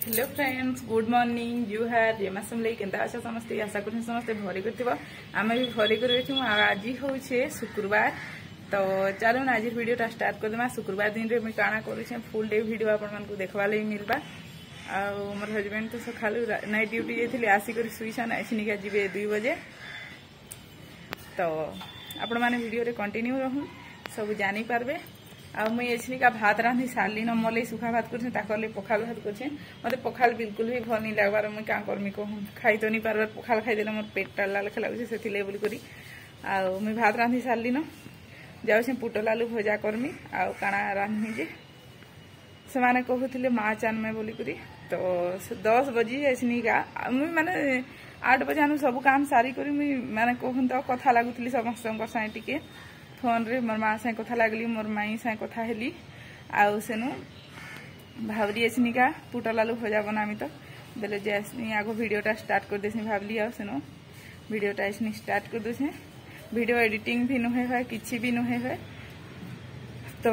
Hello friends, good morning. You have जेमा समले Kenta अच्छा समस्ते आशा कर समस्ते भरी कर आम भी भरी कर आज हूँ शुक्रवार। तो चलो आज वीडियोटा स्टार्ट करदेमा। शुक्रवार दिन में मुझे काଣା करुचे फुल डे वीडियो आपण देखवा लगी मिलवा। मोर हजबैंड तो सका नाइट ड्यूटी जाइए आसिक शुईसन ऐसिनिका जी 2 बजे। तो आपण मैंने वीडियो रे कंटिन्यू रहूँ सब जानी पार्बे। आ मुई एछनिका भात रांधि सारली न मोर सुखा भात करछे ताकर पखाल भात करछे। मते पखाल बिल्कुल भी भल नहीं लागबार मुई का करमी कहूँ खाई तो नहीं पारबार पखाल खाईदेले मोर पेटटा लाल लाଗୁছে सेथिले बोली करी आ मुई भात रांधि सारली न जाउछे पुटल आलू भजा करमी आ काଣା रांधमी जे से माने कहूथिले माछ आनमे बोली करी। तो 10 बजे एछनिका मुई माने 8 बजे आनु सब काम सारी करी मुई माने कहूँ तो कथा लागुथिली समस्त साए टिके फोन रे मोर माँ साए कथा लगली मोर माई साए कथा हेली आउ सेनु भावली एछनिका पुटल आलू भजा बनामी। तो बेले जे आगो वीडियोटा स्टार्ट कर देसी भावली आ सेनु वीडियोटा एछनी स्टार्ट कर देछे। वीडियो एडिटिंग भी नुहे है किछि भी नुहे है। तो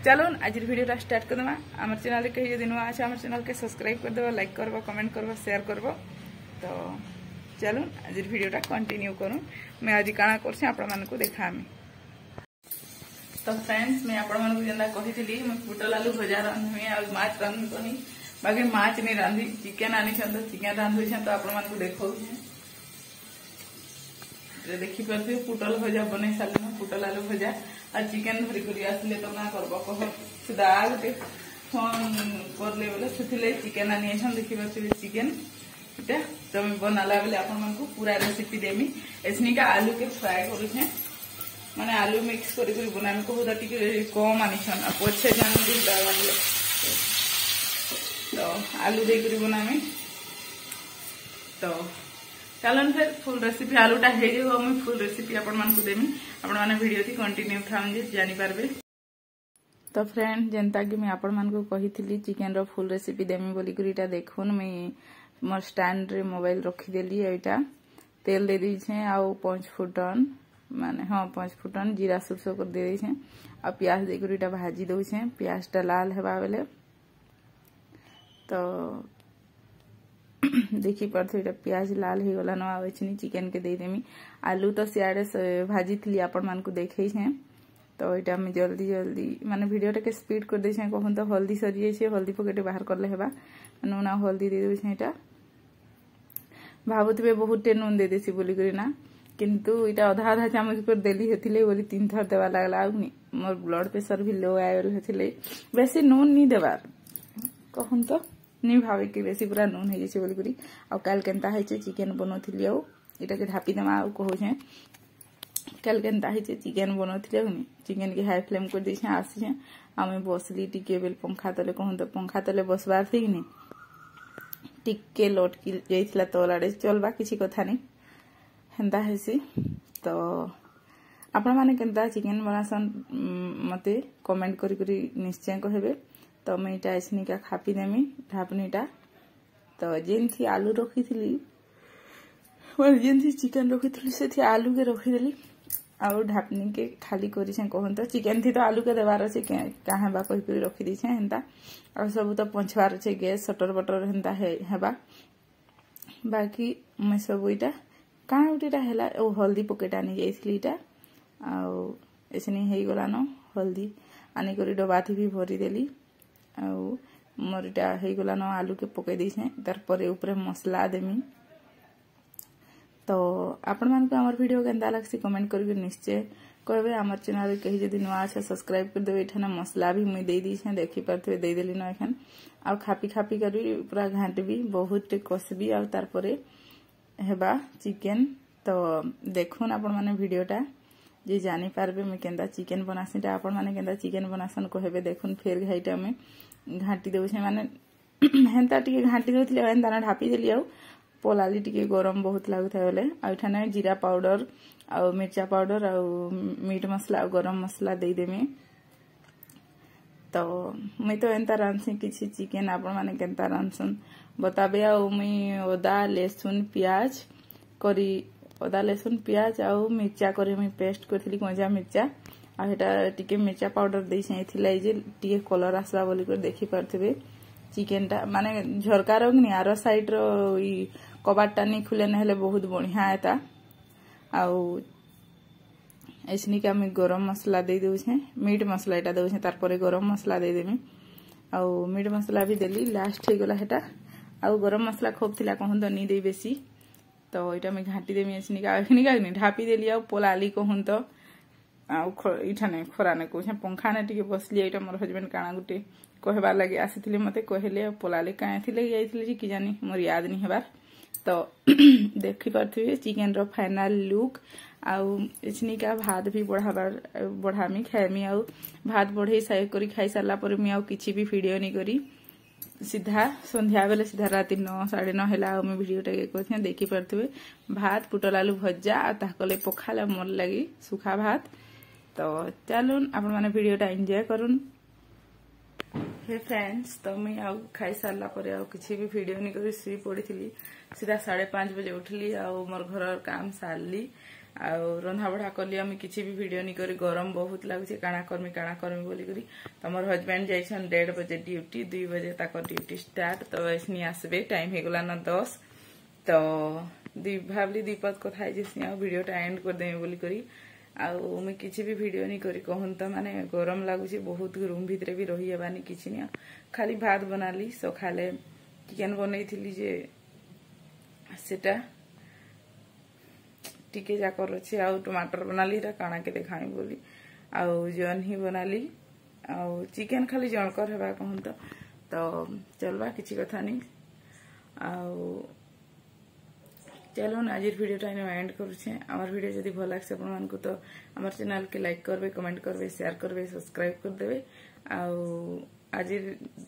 चलो आज वीडियोटा स्टार्ट कर देमा। आमर चैनल के यदि नुआ আছে आमर चैनल के सब्सक्राइब कर देबो, लाइक करबो, कमेंट करबो, शेयर करबो। तो चलो आज वीडियोटा कंटिन्यू करूँ। मैं आज काଣା करछे आपण मानको देखामी। तो फ्रेंड्स मैं आपण मानको जेंदा कहितली मैं पुटल आलू भजा रांधमी आ माछ रांधमी कनी बाकी माछ नहीं रांधि चिकन आनी तो चिकन रांधुछ। तो आपण मानको देखौ देखी पारे पुटल भजा बनै सारे पुटल आलू भजा आ चिकन धरी कर आसले तो ना करब कह सुधा गोटे फोन करले बोले से चिकन आनी आसन देखी पारे चिकन इटा। तो मैं बनाला बेले आपण मानको पूरा रेसिपी देमी। एसनिका आलू के फ्राई करूछे माने आलू मिक्स करी बनामी कहूँ टी कम आनीछन आ पछे जान तो आलू देकर बनामी। तो चलन फिर फुल रेसिपी आलूटा हो मुझे फुल रेसिपी आपण मानकु देमी। आपण माने वीडियो थी कंटिन्यू थाम जे जानि पारबे। तो फ्रेंड जेंता कि मैं आपण मानकु कहिथिली चिकन रो फुल रेसिपी देमी बोली करीटा देखुन मैं मोर स्टैंड रे मोबाइल रखी देली। एटा तेल दे दी छे आ 5 फुटन माने हाँ 5 फुटन जीरा सरसों कर दे दी छे आ प्याज देकर इटा भाजी दउ छे। प्याजटा लाल हेबा बेले तो देखी पारथि इटा प्याज लाल हे गला न आवेछनी चिकन के दे देमी। आलू तो सियाड़े भाजी थली आपण मानकु देखै छे। तो इटा में जल्दी जल्दी माने वीडियोटा के स्पीड कर दे छे कहूँ तो हल्दी सरी जाय छे हल्दी पकेट बाहर करले हेबा नून हल्दी दे दउ छे। इटा भाबुतबे बहुत नून दे देसी बोली करी ना किंतु इटा आधा आधा चामच कर देली हेथिले बोली 3 थर देवा लागला। मोर ब्लड प्रेशर भी लो आयल हेथिले बेसी नून नहीं देवार कहूँ तो नहीं भावे कि बेसी पूरा नून है जैसे बोली करी। आ काल केनता है चिकन बनौथिली आउ इटा के ढापी देमा आ कहू छे काल केनता है चिकन बनौथिली आउ चिकन के हाई फ्लेम कर दी छे आसी छे आमे बसली टिके बेल पंखा तले कहूँ तो पंखा तले बसबार थी कि नहीं टिके लटकी जाइथिला तल आड़े चलबा किसी कथा नहीं हेन्ता हेसी। तो आपण माने केनता चिकन बनासन मते कमेंट करी निश्चय कहबे। तो मैं इटा एसनिका खापी देमी ढापनीटा। तो जेन थी आलू रखी थी जेन थी चिकन रखी थी से थी आलू के रखी देली आउ ढापनी के खाली करी छे कहूँ तो चिकन थी तो आलू के देवार अच्छे कहाँ बा कही रखी दी छे हेन्ता और सब तो पंचवार अच्छे गैस सटर बटर हेन्ता हेबा बाकी मैं सब इटा काଣା उठीटा हैला ओ हल्दी पकेट आनी जाइथिली इटा आउ एसनी हेई गला न हल्दी आनी करी डबा थी भी भरी देली आउ मोर इटा हेई गला न आलू के पके दी छे तार परे ऊपर मसला देमी। तो आपण मान को हमर वीडियो केनता लागसी कमेंट करके निश्चय कहबे। हमर चैनल कहि जदी नुआ আছে सब्सक्राइब कर देबे। एठाने मसला भी मुई दे दी छे देखि परथे दे देली न एखन आ खापी खापी करी पूरा घांटबी बहुत कसबी आ तार परे हेबा चिकन। तो देखुन आपण माने वीडियोटा जे जानी पारबे मैं केंदा चिकन बनासीटा आपण माने केंदा चिकन बनासन कहबे। देखुन फेर घाईटा में घाटी देउ छे माने हेंता टिके घाटी देउथिले हेंता ना ढापी देली आउ पोलाली टिके गरम बहुत लागुथा बेले आ एठाने जीरा पाउडर आ मिर्चा पाउडर आ मीट मसला आ गरम मसला दे देमी। तो मैं तो एंता रांधसी किछि चिकन आपण माने केंता रांधसन बताबे। आ मुई ओदा लहसुन प्याज करी अदा लहसुन प्याज आउ मिर्चा करे मुई पेस्ट करथिली कंजा मिर्चा आ हेटा टिके मिर्चा पाउडर दे छै एथिलाई जे टिके कलर आसबा बोली कर देखि परथिबे चिकेन टा माने झरका रखनी आर साइड रो कबाटा नहीं खुले ना बहुत बढ़िया एता आउ ऐसनिक आम गरम मसला दे दे मीट मसला यहाँ दे तार गरम मसला देदेमी आउ मीट मसला भी देली लास्ट हो गला हेटा आउ गरम मसला खूब थिला कहूँ तो नहीं दे बेसी तो यहाँ मुझे घाटी देमी ऐसनिक ढापी देली आउ पोलाली कहूँ तो आठा नहीं खरा नहीं कहे पंखा ने टे बसली यहाँ मोर हजबैंड काଣା गोटे कहबार लगे आसी मत कहले पोलाली कहीं जाइए कि जानी मोर याद नहीं हबार तो देखिपे चिकेन रो फाइनल लुक आउ एचनिका भात भी बढ़ामी खाएमी आउ भात बढ़े कर खाई सारा पर मुझे किसी भी वीडियो नहीं करी सीधा संध्या बेले सीधा राति 9 9:30 है मुझे वीडियो टे देखिपे भात पुटल आलू भजा आले पखाल मोर लगी सुखा भात तो चलून आपण मैंने वीडियोटा एंजॉय करूँ हे फ्रेंड्स तो मुझे आउ खाई सारा पर किसी भी वीडियो नहीं करी शुई पड़ी सीधा 5:30 बजे उठली आउ मोर घर काम सारली आउ रंधा बढ़ा कली आम किसी भी वीडियो नहीं करी गरम बहुत लगुच काଣା करमी बोलिकी तो मोर हजबैंड जाइछन 1:30 बजे ड्यूटी 2 बजे तक ड्यूटी स्टार्ट तो ऐसनी आसबे टाइम होगला न 10 तो भावली दीपद कथा वीडियोटा एंड करदेमी बोलिकी आउ मुझे किसी भी वीडियो नहीं करी कहूँ तो माने गरम लगुच बहुत रूम भितर भी रही हेबानी किसी नहीं खाली भात बनाली सकाले चिकेन बनई जे सेटा टिके जाकर अच्छे आउ टमाटर बनाली काଣା के देखाई बोली आउ जन्ही बनाली आउ चिकेन खाली जनकर हेबा कहूँ तो चलवा किसी कथा नहीं आउ चलो आज वीडियोटा एंड करुचे आमर वीडियो जदि भल लगे अपन तो आमर चैनल के लाइक करबे कमेंट करबे शेयर करबे सब्सक्राइब करदेबे आउ आज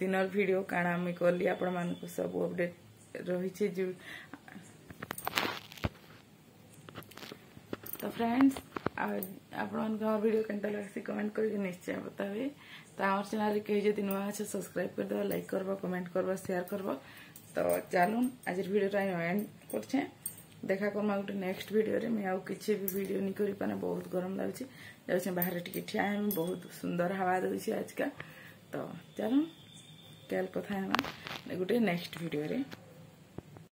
दिनर वीडियो काଣା मैं कली आपण मानक सब अपडेट रही जो तो फ्रेंड्स आपण वीडियो केनता लगे कमेंट करके निश्चय बताबे तो आमर चैनल कहीं जब नुआ अच्छे सब्सक्राइब करदे लाइक करबो कमेंट करबो शेयर करबो तो चलून आज वीडियोटा एंड करछे देखा करमा गोटे नेक्स्ट वीडियो रे मैं आउ किसी भी वीडियो नहीं करी पाने बहुत गरम लगुच जाऊँ बाहर टिके ठिया बहुत सुंदर हवा दूसरी आज का तो चलो कल कथा गोटे नेक्स्ट वीडियो रे।